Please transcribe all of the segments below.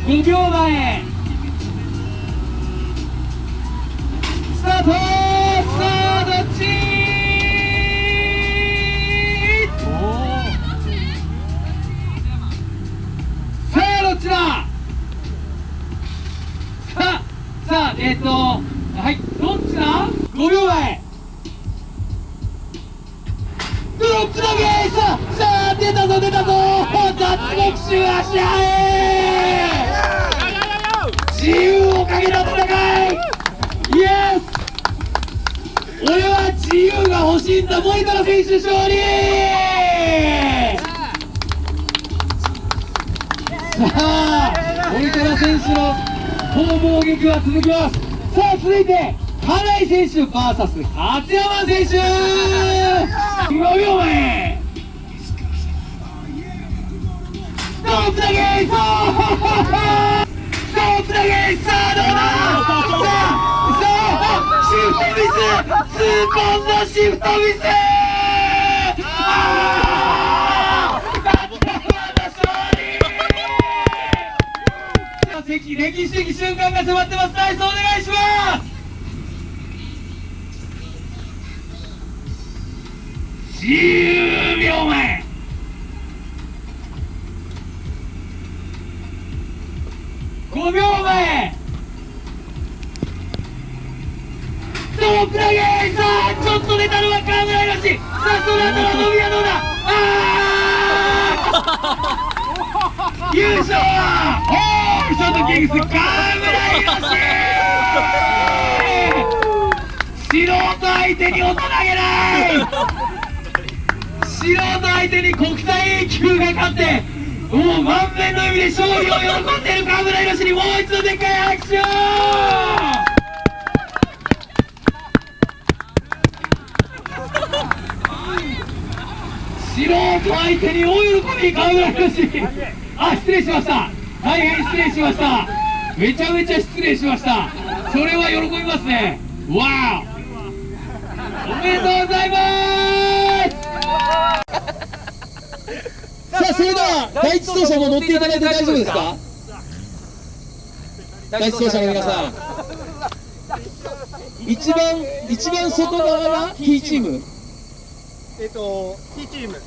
5秒前スタート。さあどっち。さあどっちだ。さあはいどっちだ。5秒前ドロップ投げ。さあ出たぞ脱獄囚足早い。自由をかけた戦い。イエス。俺は自由が欲しいんだ。森田選手勝利。さあ森田選手の攻防劇は続きます。さあ続いて金井選手 VS 勝山選手。5秒前ストップ投げ。さあストップ投げ。さあどうだ。さあシフトミス。痛恨のシフトミス。歴史的瞬間が迫ってます。ナイスお願いします。10秒前5秒前ストップ投げ。さあちょっと出たのは河村らしい。さあその後の伸びはどうだ。優勝はショートキングス河村素人相手に大人げない。素人相手に国際 A 級が勝ってもう満面の意味で勝利を喜んでいる河村宏にもう一度でっかい拍手を。素人相手に大喜び河村宏。失礼しました。大変失礼しました。めちゃめちゃ失礼しました。それは喜びますね。わーおめでとうございます。さあそれでは第一走者も乗っていただいて大丈夫ですか。第一走者の皆さん一番外側が T チーム。T チーム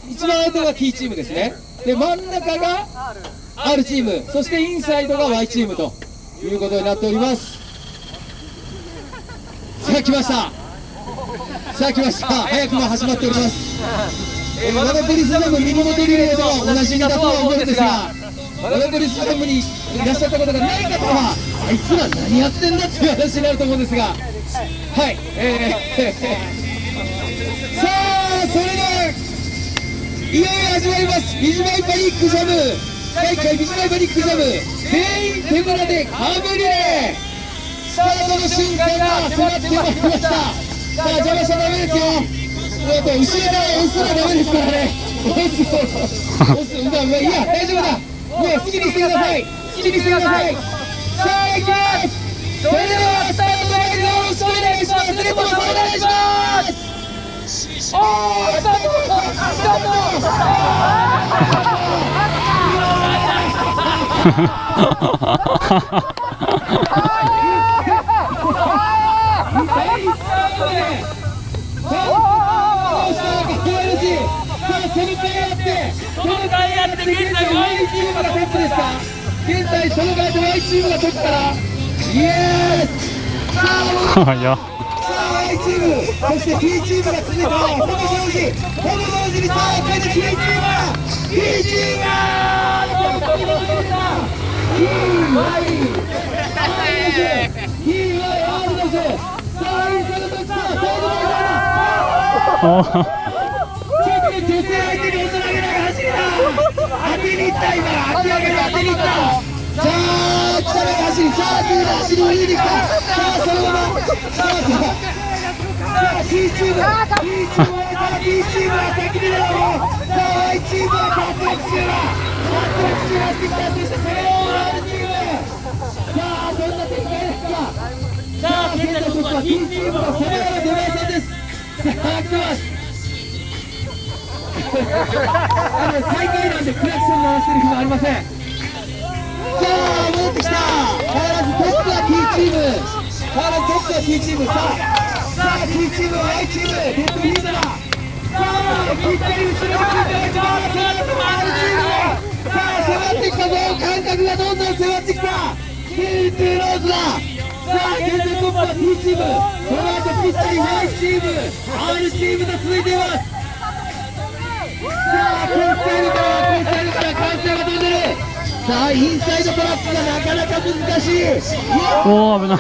一番後が T チームですね。で真ん中が R チーム、そしてインサイドが Y チームということになっております。さあ来ました。早くも始まっております。ワダポリスダムミニモトリレーとおなじみだとは思うんですが、ワダポリスダムにいらっしゃったことがない方はあいつら何やってんだっていう話になると思うんですが、はい、さあそれではいよいよ始まります。ビジバイパニックジャム第1回ビジバイパニックジャム全員手ぶらでカーブリレースタートの瞬間が迫ってまいりました。さあ邪魔しちゃダメですよ。後ろから押すのはダメですからね。押すいや大丈夫だ。もう好きにしてください。さあ行きます。それではスタートだけでよろしくお願いします。レポートお願いします。スターそのかいあって現在 Y チームがトップですか。現在そのかいで Y チームがトップから、イエース。さあ Y チーム、そして T チームが続いて、ほぼ同時にさあこれで T チーム女性相手に大人げない走りだ。当てにいった。今当て上げる当てにいった。さあ汚い走り。さあ次の走りを入れてきた。さあそのままさあ T チームは先に出ろ。さあ Y チームは活躍中してきた。そしてそれを R チーム。さあどんな展開ですか。さあ現在トップは T チームの攻めの出前さんです。さあ来てます。最下位なんでクラクション回してる暇ありません。さってきた。変わらずトップは T チーム、変わらずトップは T チーム。さあ T チーム Y チームデッドリードだ。さあぴったり後ろについていきます。 R チームさあ迫ってきたぞ。感覚がどんどん迫ってきた。T2 ローズだ。さあ現在トップは T チーム、その後ぴったり Y チーム R チームと続いています。さあコースサイドから歓声が飛んでる。さあインサイドトラップがなかなか難しい。おお危ない。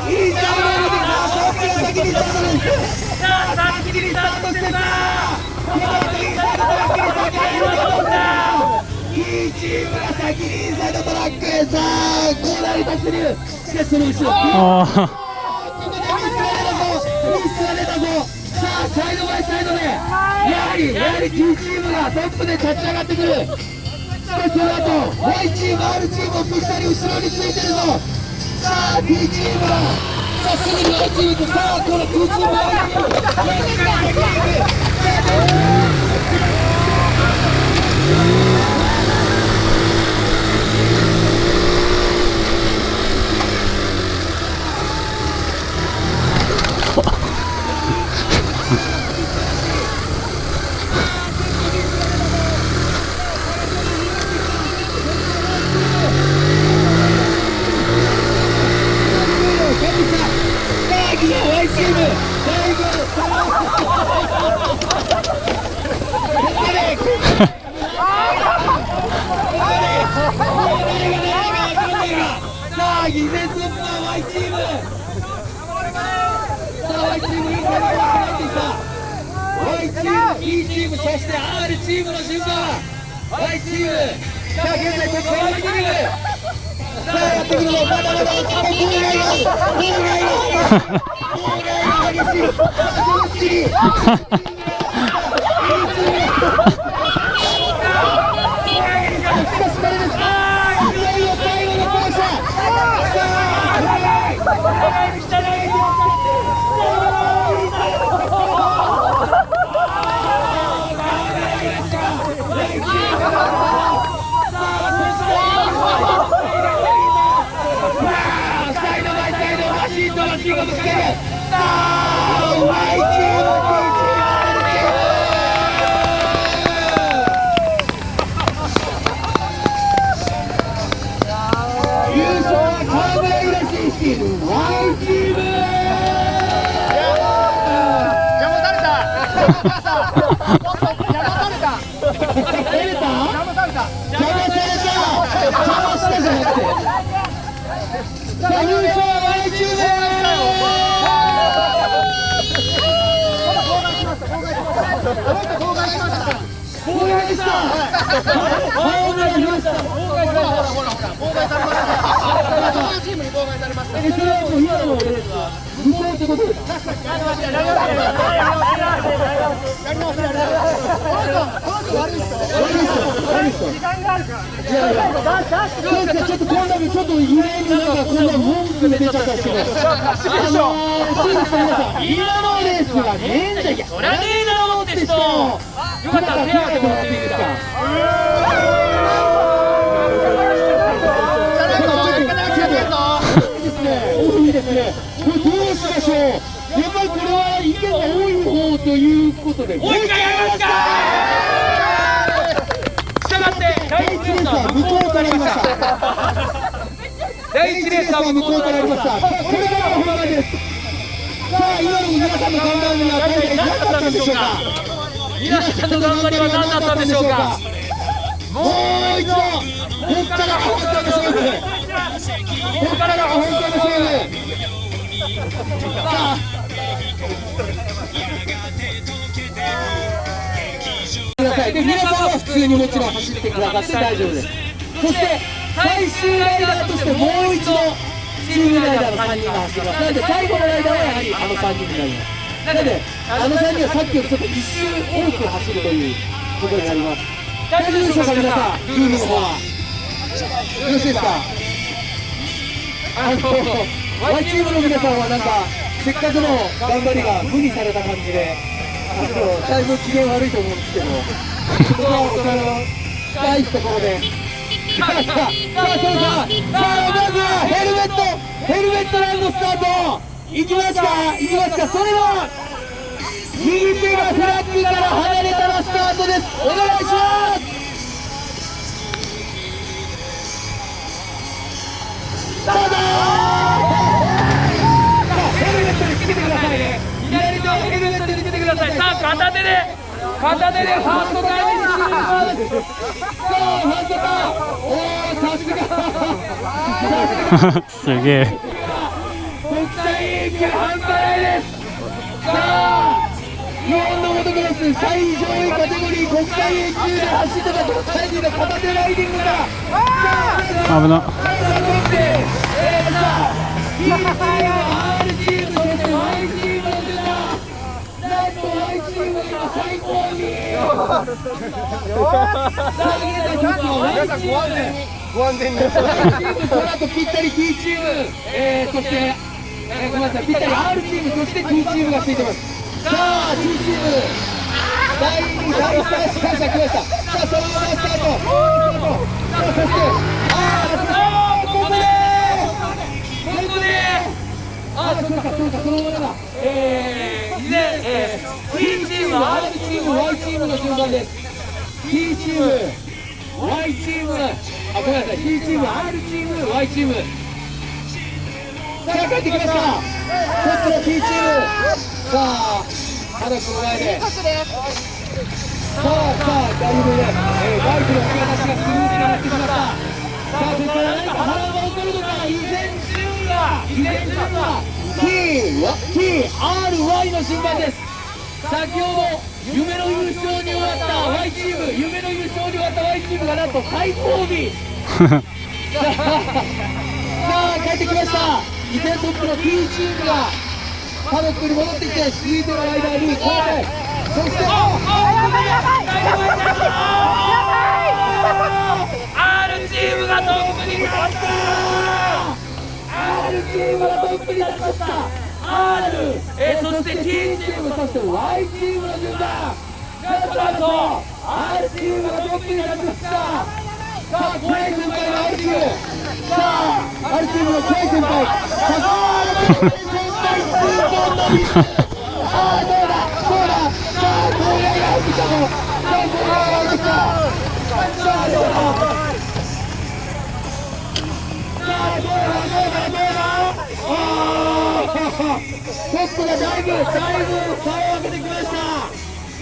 インサイドのでさあトップが先にスタートです。さあ先にスタートしてさあこの後インサイドトラックに先に入ると思った。いいチームが先にインサイドトラックへ。さあコーナーに突入。しかしその後ろここでミスが出たぞ。さあサイドバイサイドでやはり T チームがトップで立ち上がってくる。しかしその後 Y チーム R チームをぴったり後ろについてるぞ。さあ T チームがさあすぐに Y チームとさあこの T チーム Y チーム偽善トップは Y チーム。さあ Y チームいいサイドに入ってきた。Y チーム E チームそして R チームの順番 Y チーム。さあ現在トップは Y チーム。さあやってくるぞ。まだまだボールがいます。ボールが激しい。さあその次 E チームちょっと今度ちょっと異例になんかこんな文句出ちゃったんですけど、そうですか皆さん、今のレースはねえんだ。いやそりゃねえだろうって人、よかったら手挙げてもらっていいですか。いいですね。これどうしましょう。やっぱりこれは意見が多い方ということで、もう一回やりますか。したがって第1レースは向こうから来ました。第1レースは向こうから来ました。これからが本番です。さあ今の皆さんの頑張りは大体何だったんでしょうか。皆さんの頑張りは何だったんでしょうか。もう一度ここからが本当の勝負。ここからが本当の勝負。さあで皆さんは普通にもちろん走ってくださって大丈夫です。そして最終ライダーとしてもう一度チームライダーの3人が走ります。なので最後のライダーはやはりあの3人になります。なのであの3人はさっきよりちょっと一周多く走るということになります。大丈夫でしょうか皆さん。ルールの方はよろしいですか。Y チームの皆さんはなんかせっかくの頑張りが無にされた感じでだいぶ機嫌悪いと思うんですけど、ここはお金の深いところでさあ、まずはヘルメットランドスタート。いきますか。それでは右手がフラッグから離れたらスタートです。お願いします。スタート。ヘルメットにつけてくださいね。左手をヘルメットにつけてください。さあ、片手でファーストターンに進みます。さあ、ファーストターン。おお、さすが。すげえ。国際遠距離半端ないです。さあ、日本のモトクロス最上位カテゴリー国際遠中で走ってた国際人の片手ライディングが。危な。さあ、T チーム、R チーム、そして Y チームの出た。なんと Y チームが今最高に。さあ、現在トップは Y チーム。ご安全に。その後ぴったり T チーム、そしてごめんなさい、ぴったり R チーム、そして T チームがついてます。さあ、T チーム第2、第3、しかし来ました。さあ、そのままスタート。さあ、そしてここでそのままだ。T チーム、R チーム、Y チームの順番です。T チーム、Y チーム、ごめんなさい、T チーム、R チーム、Y チーム。さあ、帰ってきました。トップの T チーム。さあ、パドックの前で。さあ、だいぶね、バイクの引き渡しがスムーズになってきました。さあ、ここから何か波乱が起こるのか。依然順位は T、R、Y の順番です。先ほど夢の優勝に終わった Y チーム、夢の優勝に終わった Y チームがなんと最後尾。さあ、帰ってきました。依然トップの T チームがパドックに戻ってきて、続いてのライダーに交代。そしてR チームがトップに立った。R チームがトップに立ちました。R、そして T チーム、そして Y チームの順番。なんと R チームがトップに立ちました。さあ、小林先輩の R チーム。さあ、R チームの小林先輩。さあ、小林先輩、スーパー伸び。さあ、どうだ。さあ、後輩が入ってきたぞ。さあ、後輩が入ってきた。さあ、どうだ。トップがだいぶ差を分けてきました。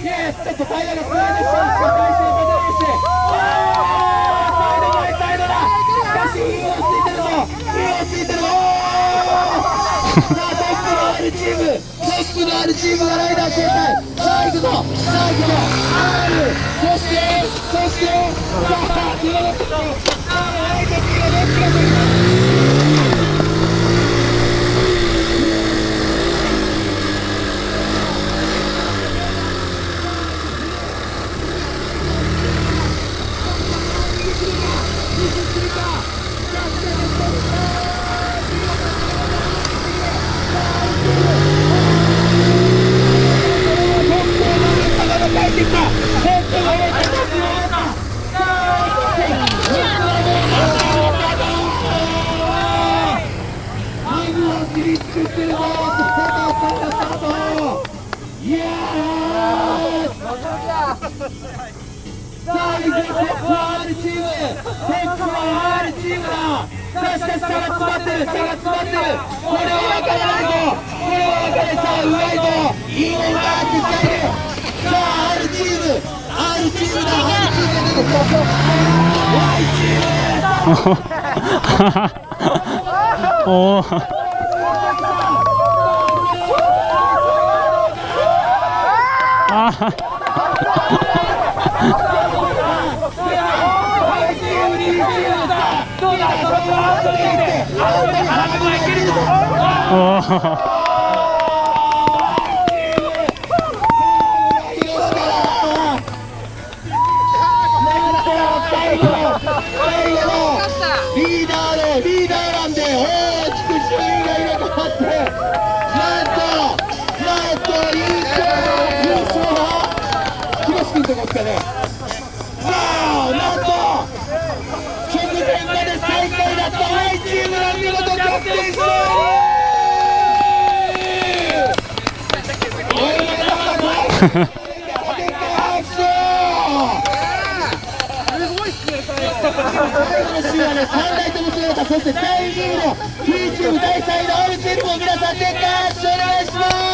イエス、ちょっとタイヤが強いでした。しかし回収を立てサイドだ。しかし火をついてるぞ。さあ、トップの R チームがライダー正解。さあ、行くぞ。R、そしてさあ、今のところライトチームがどっちが取ります。さあ、トップは R チーム。さあ、しかし差が詰まってる。これは分からないぞ。さあ、うまいぞ。いいね、うまいって使える。さあ、R チームだ。Y チーム。おお。リーダーなんで大きく順位が入れ替わって、なんと優勝はヒロシ君とこですかね。なんと今日3台とも姿、そして大人気の YouTube 第3位のオルチェルも皆さんで合唱お願いします。